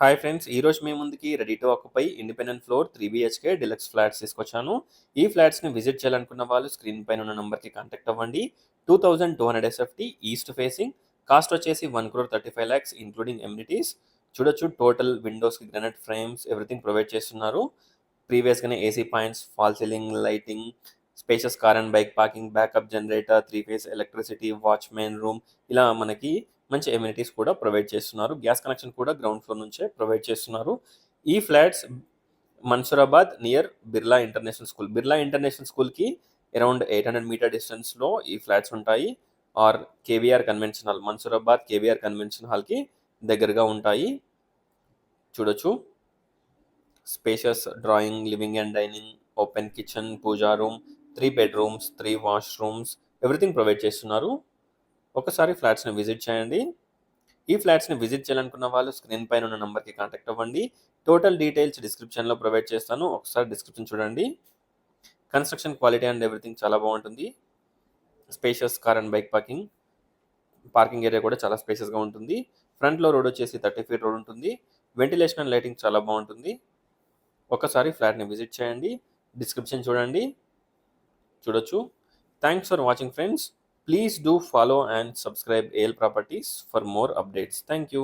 Hi friends, ఈరోజు మీ ముందుకి ready to occupy independent floor 3 BHK deluxe flats తీసుకొచ్చాను. ఈ ఫ్లాట్స్ని విజిట్ చేయాలనుకున్న వాళ్ళు స్క్రీన్ పైన ఉన్న నెంబర్కి కాంటాక్ట్ అవ్వండి. 2200 SFT ఈస్ట్ ఫేసింగ్, కాస్ట్ వచ్చేసి 1,35,00,000 ఇంక్లూడింగ్ ఎమ్యూనిటీస్. చూడొచ్చు, టోటల్ విండోస్కి గ్రానైట్ ఫ్రేమ్స్ ఎవ్రీథింగ్ ప్రొవైడ్ చేస్తున్నారు. ప్రీవియస్గానే AC points, fall ceiling lighting, spacious car and bike parking, backup generator, 3 phase electricity, watchman room, ఇలా మనకి మంచి ఎమ్యూనిటీస్ కూడా ప్రొవైడ్ చేస్తున్నారు. గ్యాస్ కనెక్షన్ కూడా గ్రౌండ్ ఫ్లోర్ నుంచే ప్రొవైడ్ చేస్తున్నారు. ఈ flats Mansoorabad near Birla international school. Birla international స్కూల్కి అరౌండ్ 800 మీటర్ డిస్టెన్స్లో ఈ ఫ్లాట్స్ ఉంటాయి. Or KVR convention hall, Mansoorabad KVR convention హాల్కి దగ్గరగా ఉంటాయి. చూడొచ్చు, spacious drawing, living and dining, open kitchen, pooja room, 3 bedrooms, 3 washrooms, everything provide చేస్తున్నారు. ఒకసారి ఫ్లాట్స్ని విజిట్ చేయండి. ఈ ఫ్లాట్స్ని విజిట్ చేయాలనుకున్న వాళ్ళు స్క్రీన్ పైన ఉన్న నెంబర్కి కాంటాక్ట్ అవ్వండి. టోటల్ డీటెయిల్స్ డిస్క్రిప్షన్లో ప్రొవైడ్ చేస్తాను, ఒకసారి డిస్క్రిప్షన్ చూడండి. కన్స్ట్రక్షన్ క్వాలిటీ అండ్ ఎవ్రీథింగ్ చాలా బాగుంటుంది. Spacious car and bike parking area కూడా చాలా స్పేషియస్గా ఉంటుంది. ఫ్రంట్లో రోడ్ వచ్చేసి 30 ఫీట్ రోడ్ ఉంటుంది. వెంటిలేషన్ అండ్ లైటింగ్ చాలా బాగుంటుంది. ఒకసారి ఫ్లాట్ని విజిట్ చేయండి, డిస్క్రిప్షన్ చూడండి. చూడొచ్చు. Thanks for watching friends. Please do follow and subscribe AL Properties for more updates. Thank you.